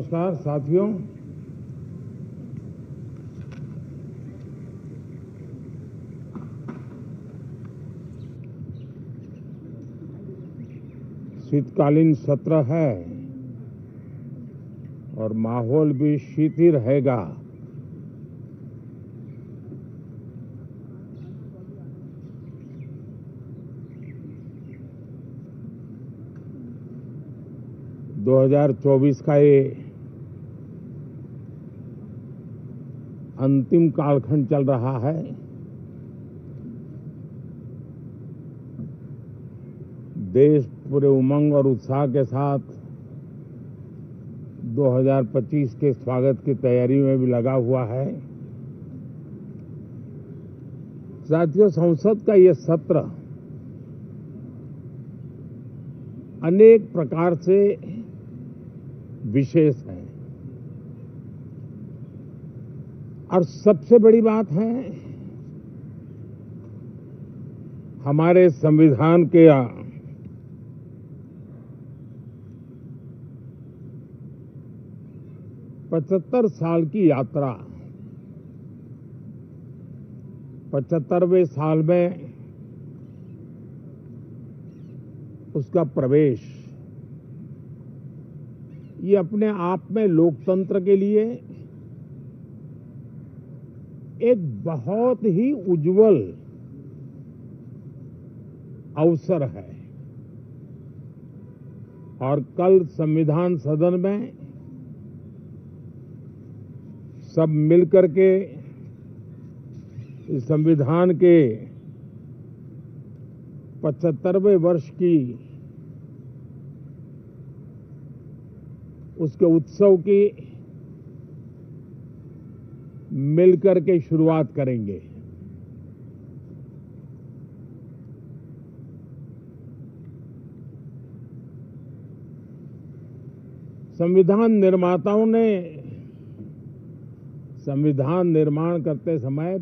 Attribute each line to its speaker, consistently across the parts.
Speaker 1: नमस्कार साथियों। शीतकालीन सत्र है और माहौल भी शीत ही रहेगा। दो 2024 का ये अंतिम कालखंड चल रहा है। देश पूरे उमंग और उत्साह के साथ 2025 के स्वागत की तैयारी में भी लगा हुआ है। साथियों, संसद का ये सत्र अनेक प्रकार से विशेष है और सबसे बड़ी बात है, हमारे संविधान के 75 साल की यात्रा, 75वें साल में उसका प्रवेश, ये अपने आप में लोकतंत्र के लिए एक बहुत ही उज्जवल अवसर है। और कल संविधान सदन में सब मिलकर के इस संविधान के 75वें वर्ष की उसके उत्सव की मिलकर के शुरुआत करेंगे। संविधान निर्माताओं ने संविधान निर्माण करते समय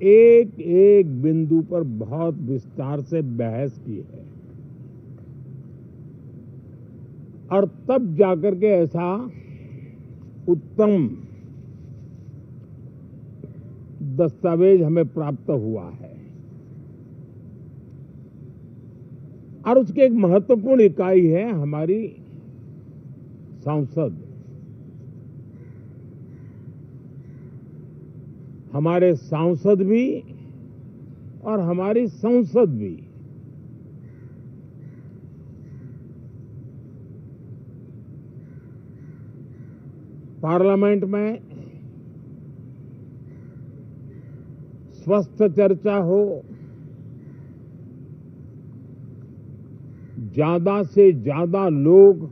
Speaker 1: एक एक बिंदु पर बहुत विस्तार से बहस की है और तब जाकर के ऐसा उत्तम दस्तावेज हमें प्राप्त हुआ है। और उसकी एक महत्वपूर्ण इकाई है हमारी संसद। हमारे सांसद भी और हमारी संसद भी पार्लियामेंट में स्वस्थ चर्चा हो, ज्यादा से ज्यादा लोग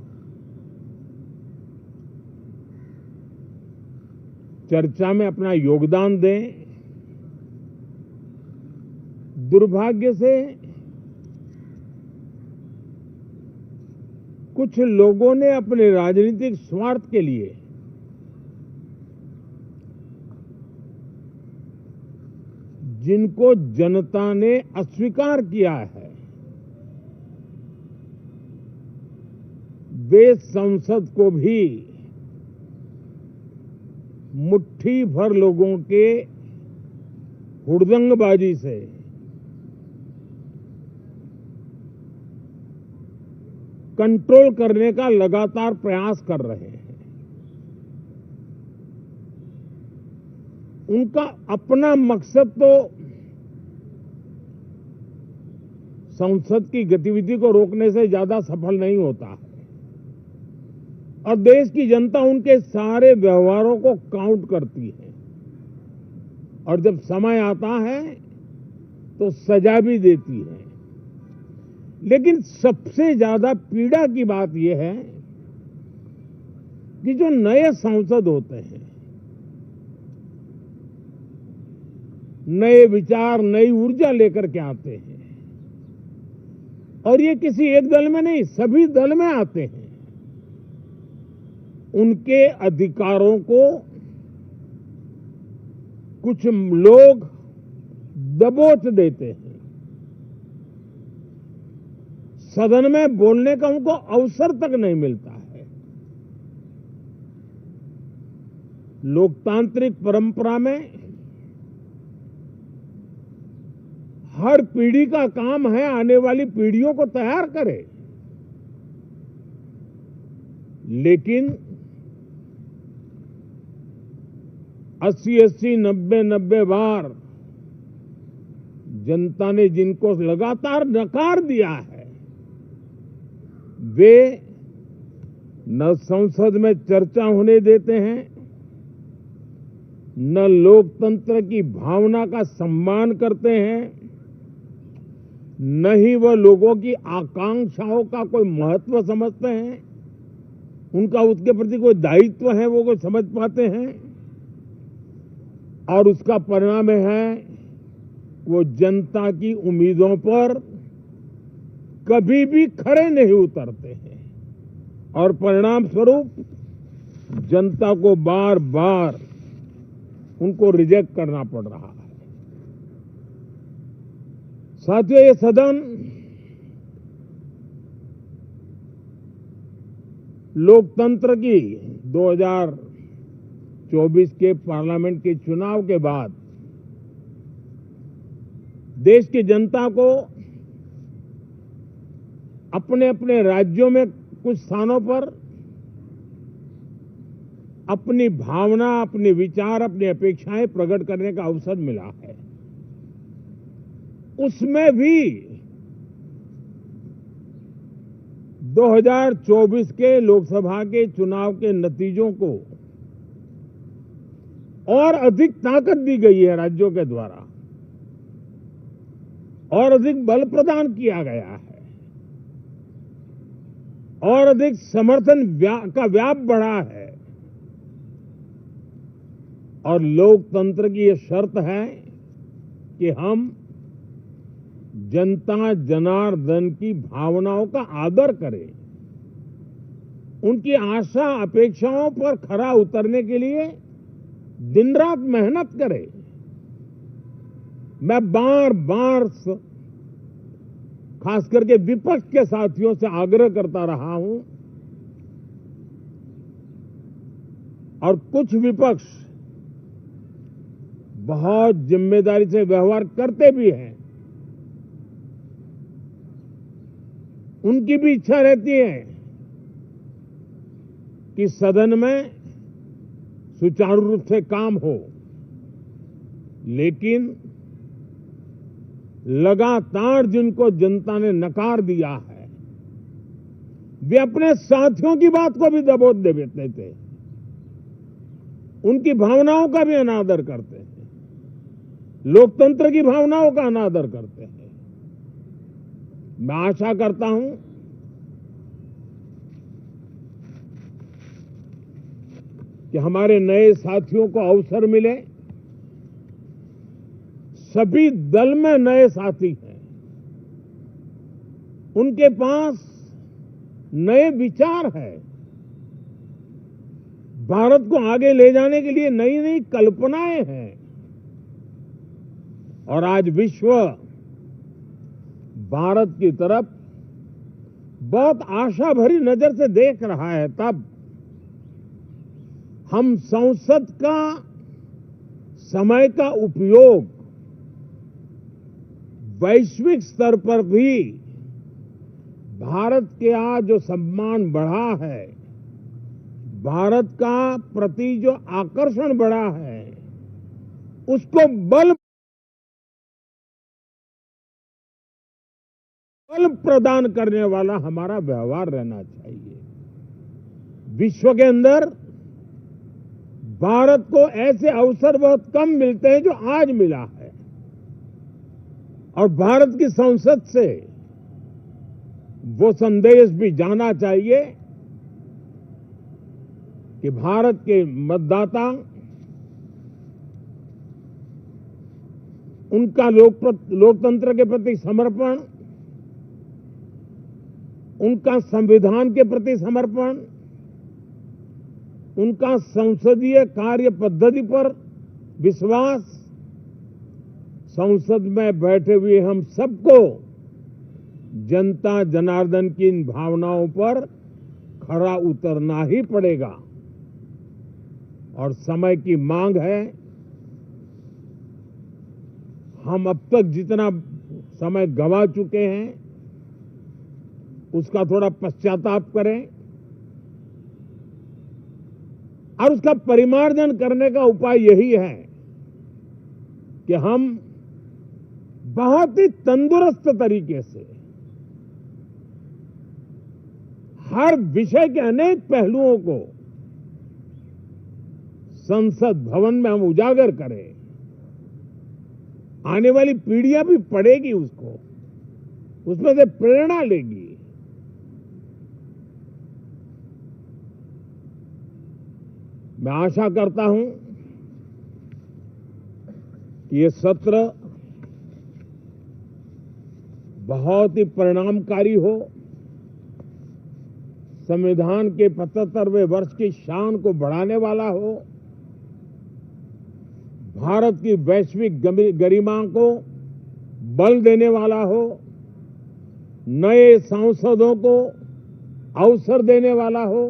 Speaker 1: चर्चा में अपना योगदान दें। दुर्भाग्य से कुछ लोगों ने अपने राजनीतिक स्वार्थ के लिए जिनको जनता ने अस्वीकार किया है, वे संसद को भी मुट्ठी भर लोगों के हुड़दंगबाजी से कंट्रोल करने का लगातार प्रयास कर रहे हैं। उनका अपना मकसद तो संसद की गतिविधि को रोकने से ज्यादा सफल नहीं होता है और देश की जनता उनके सारे व्यवहारों को काउंट करती है और जब समय आता है तो सजा भी देती है। लेकिन सबसे ज्यादा पीड़ा की बात यह है कि जो नए सांसद होते हैं, नए विचार, नई ऊर्जा लेकर के आते हैं और ये किसी एक दल में नहीं, सभी दल में आते हैं। उनके अधिकारों को कुछ लोग दबोच देते हैं। सदन में बोलने का उनको अवसर तक नहीं मिलता है। लोकतांत्रिक परंपरा में हर पीढ़ी का काम है आने वाली पीढ़ियों को तैयार करे, लेकिन 80-80, 90-90 बार जनता ने जिनको लगातार नकार दिया है, वे न संसद में चर्चा होने देते हैं, न लोकतंत्र की भावना का सम्मान करते हैं, न ही वह लोगों की आकांक्षाओं का कोई महत्व समझते हैं, उनका उसके प्रति कोई दायित्व है वो कोई समझ पाते हैं। और उसका परिणाम है वो जनता की उम्मीदों पर कभी भी खरे नहीं उतरते हैं और परिणाम स्वरूप जनता को बार बार उनको रिजेक्ट करना पड़ रहा है। साथियों, ये सदन लोकतंत्र की 2024 के पार्लियामेंट के चुनाव के बाद देश की जनता को अपने अपने राज्यों में कुछ स्थानों पर अपनी भावना, अपने विचार, अपनी अपेक्षाएं प्रकट करने का अवसर मिला है। उसमें भी 2024 के लोकसभा के चुनाव के नतीजों को और अधिक ताकत दी गई है राज्यों के द्वारा और अधिक बल प्रदान किया गया है और अधिक समर्थन का व्याप बढ़ा है। और लोकतंत्र की यह शर्त है कि हम जनता जनार्दन की भावनाओं का आदर करें, उनकी आशा अपेक्षाओं पर खरा उतरने के लिए दिन रात मेहनत करें। मैं बार बार खास करके विपक्ष के साथियों से आग्रह करता रहा हूं और कुछ विपक्ष बहुत जिम्मेदारी से व्यवहार करते भी हैं। उनकी भी इच्छा रहती है कि सदन में सुचारू रूप से काम हो, लेकिन लगातार जिनको जनता ने नकार दिया है, वे अपने साथियों की बात को भी दबोच देते थे, उनकी भावनाओं का भी अनादर करते हैं, लोकतंत्र की भावनाओं का अनादर करते हैं। मैं आशा करता हूं कि हमारे नए साथियों को अवसर मिले। सभी दल में नए साथी हैं, उनके पास नए विचार है, भारत को आगे ले जाने के लिए नई नई कल्पनाएं हैं और आज विश्व भारत की तरफ बहुत आशा भरी नजर से देख रहा है। तब हम संसद का समय का उपयोग वैश्विक स्तर पर भी भारत के आज जो सम्मान बढ़ा है, भारत का प्रति जो आकर्षण बढ़ा है, उसको बल प्रदान करने वाला हमारा व्यवहार रहना चाहिए। विश्व के अंदर भारत को ऐसे अवसर बहुत कम मिलते हैं जो आज मिला है और भारत की संसद से वो संदेश भी जाना चाहिए कि भारत के मतदाता उनका लोकतंत्र के प्रति समर्पण, उनका संविधान के प्रति समर्पण, उनका संसदीय कार्य पद्धति पर विश्वास, संसद में बैठे हुए हम सबको जनता जनार्दन की इन भावनाओं पर खरा उतरना ही पड़ेगा और समय की मांग है। हम अब तक जितना समय गंवा चुके हैं उसका थोड़ा पश्चाताप करें और उसका परिमार्जन करने का उपाय यही है कि हम बहुत ही तंदुरुस्त तरीके से हर विषय के अनेक पहलुओं को संसद भवन में हम उजागर करें। आने वाली पीढ़ियां भी पढ़ेगी उसको, उसमें से प्रेरणा लेगी। मैं आशा करता हूं कि ये सत्र बहुत ही परिणामकारी हो, संविधान के 75वें वर्ष की शान को बढ़ाने वाला हो, भारत की वैश्विक गरिमा को बल देने वाला हो, नए सांसदों को अवसर देने वाला हो,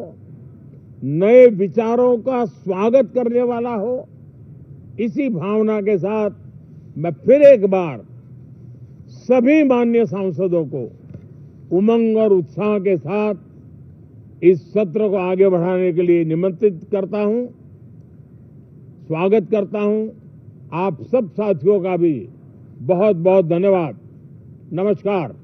Speaker 1: नए विचारों का स्वागत करने वाला हो। इसी भावना के साथ मैं फिर एक बार सभी माननीय सांसदों को उमंग और उत्साह के साथ इस सत्र को आगे बढ़ाने के लिए निमंत्रित करता हूं, स्वागत करता हूं। आप सब साथियों का भी बहुत बहुत धन्यवाद। नमस्कार।